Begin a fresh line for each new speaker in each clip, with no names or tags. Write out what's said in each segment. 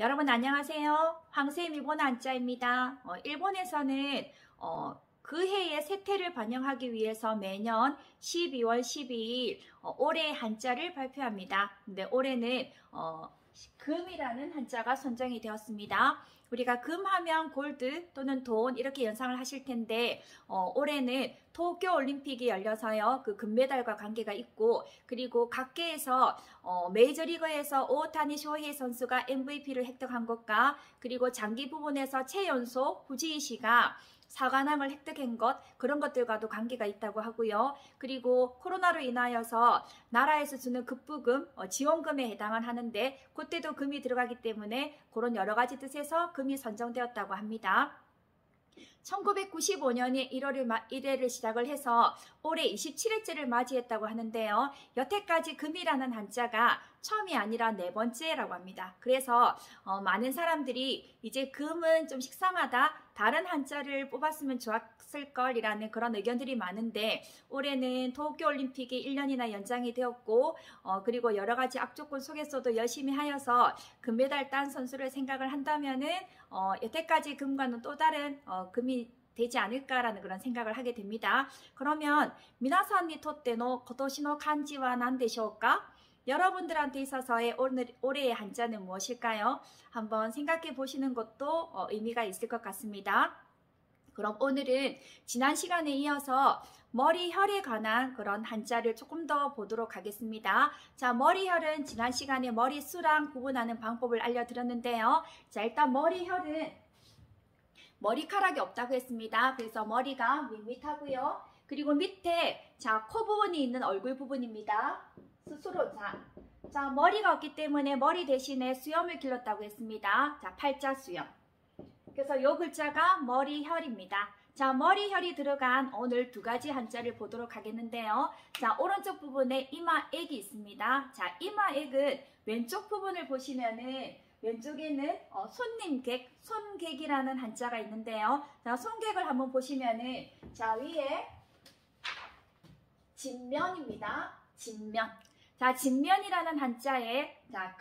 여러분 안녕하세요. 황세임 일본어 한자입니다. 일본에서는 그 해의 세태를 반영하기 위해서 매년 12월 12일 올해의 한자를 발표합니다. 근데 올해는 금이라는 한자가 선정이 되었습니다. 우리가 금하면 골드 또는 돈 이렇게 연상을 하실 텐데 올해는 도쿄올림픽이 열려서요. 그 금메달과 관계가 있고 그리고 각계에서 메이저리그에서 오타니 쇼헤이 선수가 MVP를 획득한 것과 그리고 장기 부분에서 최연소 후지이 씨가 사관왕을 획득한 것 그런 것들과도 관계가 있다고 하고요. 그리고 코로나로 인하여서 나라에서 주는 급부금, 지원금에 해당을 하는데 그때도 금이 들어가기 때문에 그런 여러 가지 뜻에서 금이 선정되었다고 합니다. 1995년에 1회를 시작을 해서 올해 27회째를 맞이했다고 하는데요. 여태까지 금이라는 한자가 처음이 아니라 네 번째라고 합니다. 그래서 많은 사람들이 이제 금은 좀 식상하다, 다른 한자를 뽑았으면 좋았을 걸이라는 그런 의견들이 많은데 올해는 도쿄올림픽이 1년이나 연장이 되었고 그리고 여러 가지 악조건 속에서도 열심히 하여서 금메달 딴 선수를 생각을 한다면은 여태까지 금과는 또 다른 금이 되지 않을까라는 그런 생각을 하게 됩니다. 그러면 미나산にとっての今年の漢字は何でしょうか? 여러분들한테 있어서의 올해의 한자는 무엇일까요? 한번 생각해 보시는 것도 의미가 있을 것 같습니다. 그럼 오늘은 지난 시간에 이어서 머리혈에 관한 그런 한자를 조금 더 보도록 하겠습니다. 자, 머리혈은 지난 시간에 머리수랑 구분하는 방법을 알려드렸는데요. 자, 일단 머리혈은 머리카락이 없다고 했습니다. 그래서 머리가 밋밋하고요. 그리고 밑에 자, 코 부분이 있는 얼굴 부분입니다. 스스로 자, 머리가 없기 때문에 머리 대신에 수염을 길렀다고 했습니다. 자, 팔자 수염. 그래서 요 글자가 머리혈입니다. 자, 머리혈이 들어간 오늘 두 가지 한자를 보도록 하겠는데요. 자, 오른쪽 부분에 이마액이 있습니다. 자, 이마액은 왼쪽 부분을 보시면은 왼쪽에는 손님객, 손객이라는 한자가 있는데요. 자, 손객을 한번 보시면은 자, 위에 진면입니다. 진면. 자, 진면이라는 한자에 자,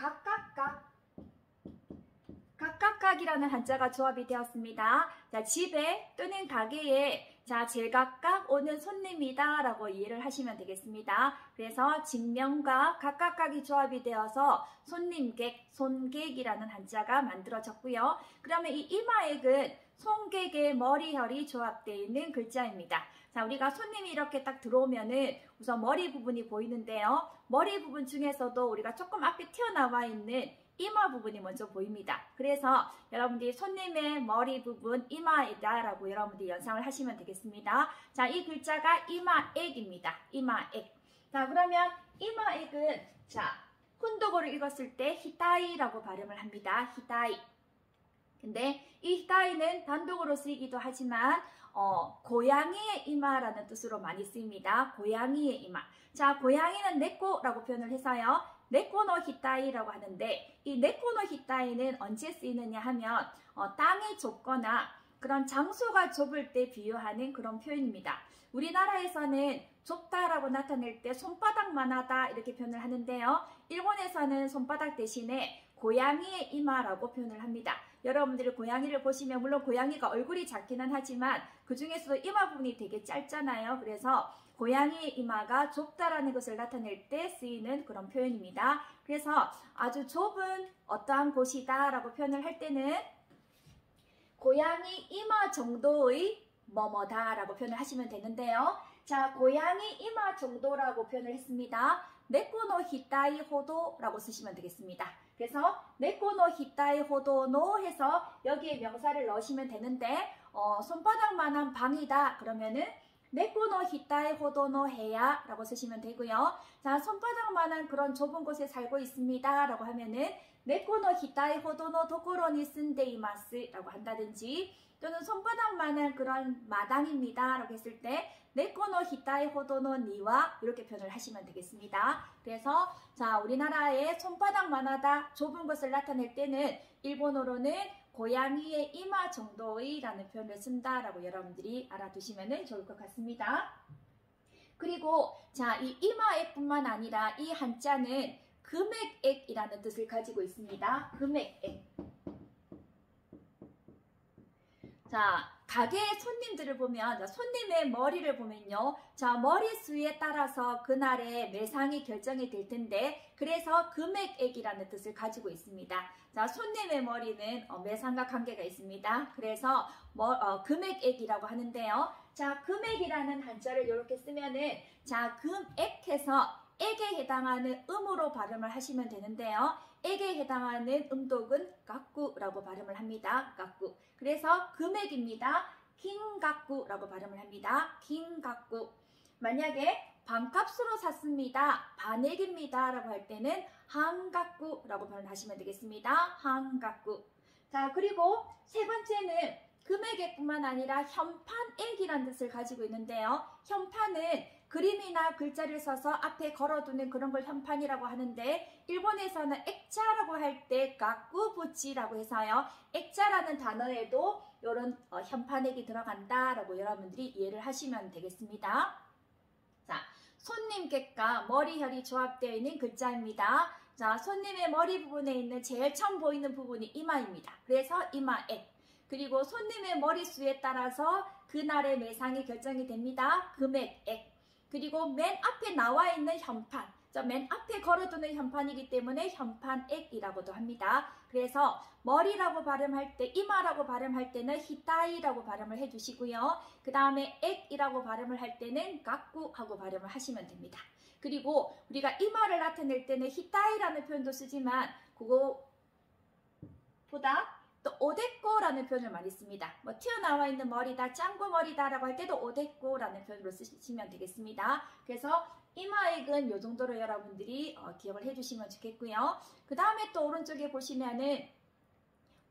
각각각이라는 한자가 조합이 되었습니다. 자, 집에 또는 가게에 자, 제각각 오는 손님이다 라고 이해를 하시면 되겠습니다. 그래서 진면과 각각각이 조합이 되어서 손님객, 손객이라는 한자가 만들어졌고요. 그러면 이 이마액은 손객의 머리혈이 조합되어 있는 글자입니다. 자, 우리가 손님이 이렇게 딱 들어오면은 우선 머리 부분이 보이는데요. 머리 부분 중에서도 우리가 조금 앞에 튀어나와 있는 이마 부분이 먼저 보입니다. 그래서 여러분들이 손님의 머리 부분 이마이다 라고 여러분들이 연상을 하시면 되겠습니다. 자, 이 글자가 이마액입니다. 이마액. 자, 그러면 이마액은 자, 훈독어를 읽었을 때 히타이라고 발음을 합니다. 히타이. 근데 이 히타이는 단독으로 쓰이기도 하지만 고양이의 이마라는 뜻으로 많이 쓰입니다. 고양이의 이마. 자, 고양이는 네코라고 표현을 해서요. 네코노 히타이라고 하는데 이 네코노 히타이는 언제 쓰이느냐 하면 땅이 좁거나 그런 장소가 좁을 때 비유하는 그런 표현입니다. 우리나라에서는 좁다라고 나타낼 때 손바닥만 하다 이렇게 표현을 하는데요. 일본에서는 손바닥 대신에 고양이의 이마라고 표현을 합니다. 여러분들이 고양이를 보시면 물론 고양이가 얼굴이 작기는 하지만 그 중에서도 이마 부분이 되게 짧잖아요. 그래서 고양이의 이마가 좁다라는 것을 나타낼 때 쓰이는 그런 표현입니다. 그래서 아주 좁은 어떠한 곳이다 라고 표현을 할 때는 고양이 이마 정도의 뭐뭐다 라고 표현을 하시면 되는데요. 자, 고양이 이마 정도라고 표현을 했습니다. 네코노 히타이 호도라고 쓰시면 되겠습니다. 그래서 네코노 히타이 호도노 해서 여기에 명사를 넣으시면 되는데 손바닥만한 방이다 그러면은 네코노 히타이 호도노 해야 라고 쓰시면 되고요. 자, 손바닥만한 그런 좁은 곳에 살고 있습니다 라고 하면은 네코노 히타이 호도노 도코로니 쓴데이마스 라고 한다든지 또는 손바닥만한 그런 마당입니다 라고 했을 때 네코노 히타이 호도노 니와 이렇게 표현을 하시면 되겠습니다. 그래서 자, 우리나라의 손바닥만하다 좁은 것을 나타낼 때는 일본어로는 고양이의 이마 정도의 라는 표현을 쓴다라고 여러분들이 알아두시면 좋을 것 같습니다. 그리고 자, 이 이마액뿐만 아니라 이 한자는 금액액이라는 뜻을 가지고 있습니다. 금액액. 자, 가게 손님들을 보면, 손님의 머리를 보면요. 자, 머리수에 따라서 그날의 매상이 결정이 될 텐데, 그래서 금액액이라는 뜻을 가지고 있습니다. 자, 손님의 머리는 매상과 관계가 있습니다. 그래서 금액액이라고 하는데요. 자, 금액이라는 한자를 이렇게 쓰면은, 자, 금액해서 액에 해당하는 음으로 발음을 하시면 되는데요. 액에 해당하는 음독은 깍구라고 발음을 합니다. 깍구. 그래서 금액입니다. 긴깍구라고 발음을 합니다. 긴깍구. 만약에 반값으로 샀습니다. 반액입니다. 라고 할 때는 한깍구라고 발음하시면 되겠습니다. 한깍구. 자, 그리고 세 번째는 금액액뿐만 아니라 현판액이라는 뜻을 가지고 있는데요. 현판은 그림이나 글자를 써서 앞에 걸어두는 그런 걸 현판이라고 하는데, 일본에서는 액자라고 할 때 가꾸부치라고 해서요. 액자라는 단어에도 이런 현판액이 들어간다라고 여러분들이 이해를 하시면 되겠습니다. 자, 손님객과 머리혈이 조합되어 있는 글자입니다. 자, 손님의 머리 부분에 있는 제일 처음 보이는 부분이 이마입니다. 그래서 이마액. 그리고 손님의 머리수에 따라서 그날의 매상이 결정이 됩니다. 금액액. 그리고 맨 앞에 나와 있는 현판, 맨 앞에 걸어두는 현판이기 때문에 현판액이라고도 합니다. 그래서 머리라고 발음할 때, 이마라고 발음할 때는 히타이라고 발음을 해주시고요. 그 다음에 액이라고 발음을 할 때는 깍구하고 발음을 하시면 됩니다. 그리고 우리가 이마를 나타낼 때는 히타이라는 표현도 쓰지만 그거보다 또 오데꼬라는 표현을 많이 씁니다. 뭐 튀어나와 있는 머리다, 짱구 머리다 라고 할 때도 오데꼬라는 표현으로 쓰시면 되겠습니다. 그래서 이마액은 이 정도로 여러분들이 기억을 해주시면 좋겠고요. 그 다음에 또 오른쪽에 보시면은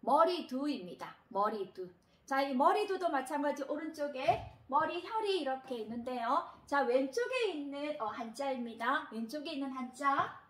머리두입니다. 머리두. 자, 이 머리두도 마찬가지 오른쪽에 머리혈이 이렇게 있는데요. 자, 왼쪽에 있는 한자입니다. 왼쪽에 있는 한자.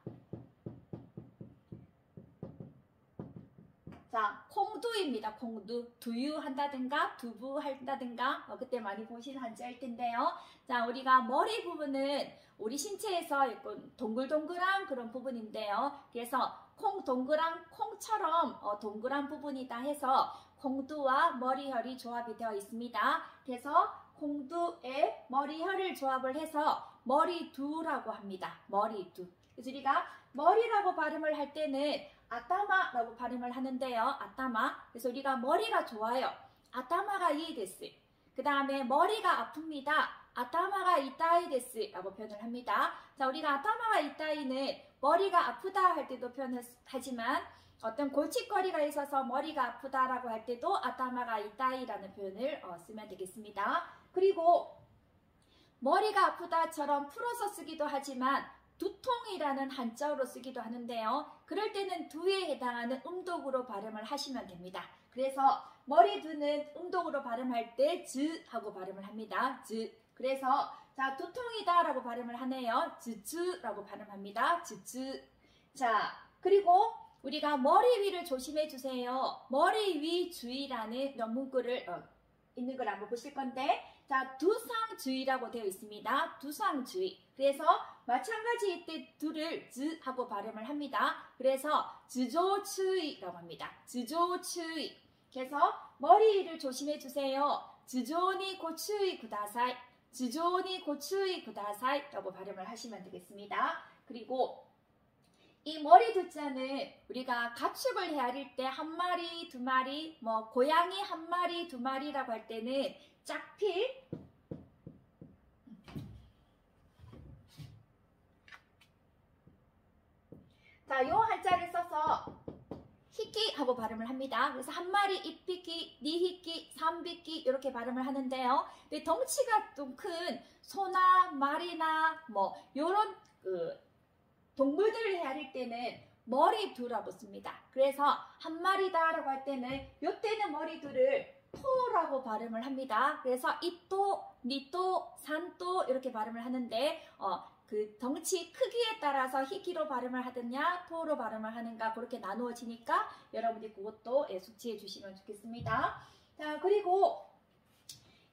자, 콩두입니다. 콩두. 두유한다든가 두부한다든가 그때 많이 보신 한자일 텐데요. 자, 우리가 머리 부분은 우리 신체에서 약간 동글동글한 그런 부분인데요. 그래서 콩 동그란 콩처럼 동그란 부분이다 해서 콩두와 머리혈이 조합이 되어 있습니다. 그래서 콩두에 머리혈을 조합을 해서 머리두라고 합니다. 머리두. 그래서 우리가 머리라고 발음을 할 때는 아따마라고 발음을 하는데요. 아따마. 그래서 우리가 머리가 좋아요. 아따마가 이 데스. 그 다음에 머리가 아픕니다. 아따마가 이따이 데스 라고 표현을 합니다. 자, 우리가 아따마가 이따이는 머리가 아프다 할 때도 표현을 하지만 어떤 골칫거리가 있어서 머리가 아프다라고 할 때도 아따마가 이따이라는 표현을 쓰면 되겠습니다. 그리고 머리가 아프다처럼 풀어서 쓰기도 하지만 두통이라는 한자어로 쓰기도 하는데요. 그럴 때는 두에 해당하는 음독으로 발음을 하시면 됩니다. 그래서 머리두는 음독으로 발음할 때 즈 하고 발음을 합니다. 즈. 그래서 자, 두통이다 라고 발음을 하네요. 즈즈라고 발음합니다. 즈즈. 자, 그리고 우리가 머리 위를 조심해 주세요. 머리 위 주의라는 문구를 있는 걸 한번 보실 건데, 자, 두상주의라고 되어 있습니다. 두상주의. 그래서 마찬가지 이때 두를 즈 하고 발음을 합니다. 그래서 즈조추이라고 합니다. 즈조추이. 그래서 머리를 조심해 주세요. 즈조니 고추이 구다사이. 즈조니 고추이 구다사이 라고 발음을 하시면 되겠습니다. 그리고 이 머리 두자는 우리가 가축을 헤아릴 때 한 마리, 두 마리, 뭐 고양이 한 마리, 두 마리라고 할 때는 짝필, 자, 요 한자를 써서 히끼 하고 발음을 합니다. 그래서 한 마리, 이피끼, 니히끼, 삼비끼 이렇게 발음을 하는데요. 근데 덩치가 좀 큰 소나 말이나 뭐 요런 동물들을 헤아릴 때는 머리두라고 씁니다. 그래서 한 마리다라고 할 때는 요때는 머리두를 토라고 발음을 합니다. 그래서 이토, 니토, 산토 이렇게 발음을 하는데 그 덩치 크기에 따라서 히키로 발음을 하느냐 토로 발음을 하는가 그렇게 나누어지니까 여러분들이 그것도 숙지해 주시면 좋겠습니다. 자, 그리고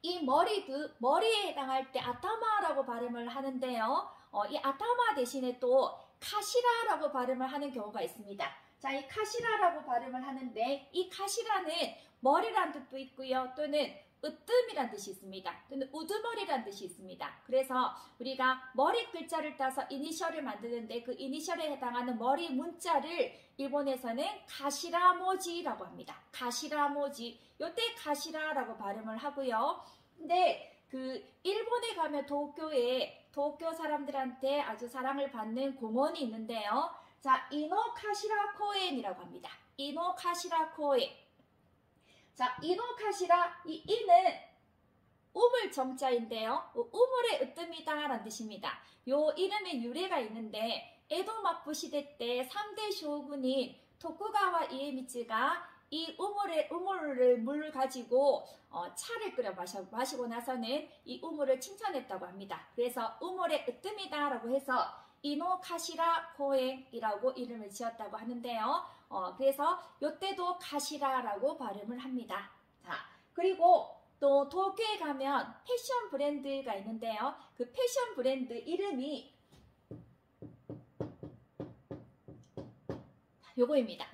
이 머리두, 머리에 해당할 때 아타마라고 발음을 하는데요. 이 아타마 대신에 또 카시라라고 발음을 하는 경우가 있습니다. 자, 이 카시라라고 발음을 하는데 이 카시라는 머리란 뜻도 있고요. 또는 으뜸이란 뜻이 있습니다. 또는 우두머리란 뜻이 있습니다. 그래서 우리가 머리 글자를 따서 이니셜을 만드는데 그 이니셜에 해당하는 머리 문자를 일본에서는 가시라모지라고 합니다. 가시라모지. 요때 가시라라고 발음을 하고요. 근데 그 일본에 가면 도쿄 사람들한테 아주 사랑을 받는 공원이 있는데요. 자, 이노카시라 코엔이라고 합니다. 이노카시라 코엔. 자, 이노카시라, 이 이는 우물 정자인데요. 우물의 으뜸이다 라는 뜻입니다. 요 이름의 유래가 있는데 에도 막부 시대 때 3대 쇼군인 토쿠가와 이에미츠가 이 우물을 물 가지고 차를 끓여 마시고 나서는 이 우물을 칭찬했다고 합니다. 그래서 우물의 으뜸이다 라고 해서 이노카시라 코엔이라고 이름을 지었다고 하는데요. 그래서 요때도 가시라라고 발음을 합니다. 자, 그리고 또 도쿄에 가면 패션 브랜드가 있는데요. 그 패션 브랜드 이름이 요거입니다.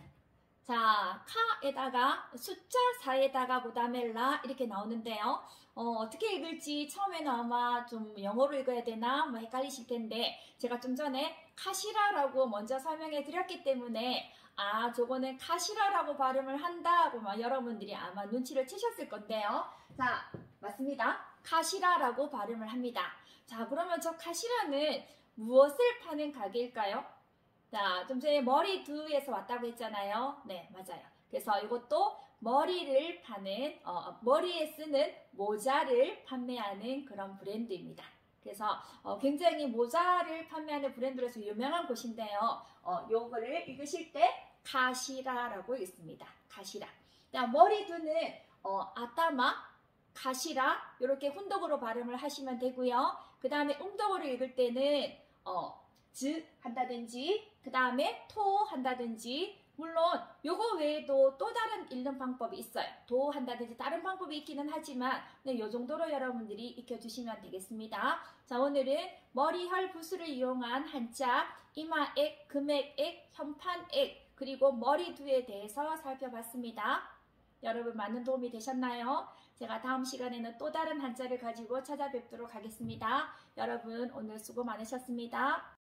자, 카에다가 숫자 4에다가 고다멜라 이렇게 나오는데요. 어떻게 읽을지 처음에는 아마 좀 영어로 읽어야 되나 뭐 헷갈리실 텐데 제가 좀 전에 카시라라고 먼저 설명해 드렸기 때문에 아, 저거는 카시라라고 발음을 한다고 여러분들이 아마 눈치를 채셨을 건데요. 자, 맞습니다. 카시라라고 발음을 합니다. 자, 그러면 저 카시라는 무엇을 파는 가게일까요? 자, 좀 전에 머리두에서 왔다고 했잖아요. 네, 맞아요. 그래서 이것도 머리를 파는, 머리에 쓰는 모자를 판매하는 그런 브랜드입니다. 그래서 굉장히 모자를 판매하는 브랜드로서 유명한 곳인데요. 요거를 읽으실 때 가시라라고 읽습니다. 가시라. 자, 머리두는 아타마, 가시라 이렇게 훈독으로 발음을 하시면 되고요. 그 다음에 음독으로 읽을 때는 즈 한다든지 그 다음에 토 한다든지 물론 요거 외에도 또 다른 읽는 방법이 있어요. 도 한다든지 다른 방법이 있기는 하지만 네, 요 정도로 여러분들이 익혀주시면 되겠습니다. 자, 오늘은 머리털 붓을 이용한 한자 이마액, 금액액, 현판액 그리고 머리두에 대해서 살펴봤습니다. 여러분 많은 도움이 되셨나요? 제가 다음 시간에는 또 다른 한자를 가지고 찾아뵙도록 하겠습니다. 여러분 오늘 수고 많으셨습니다.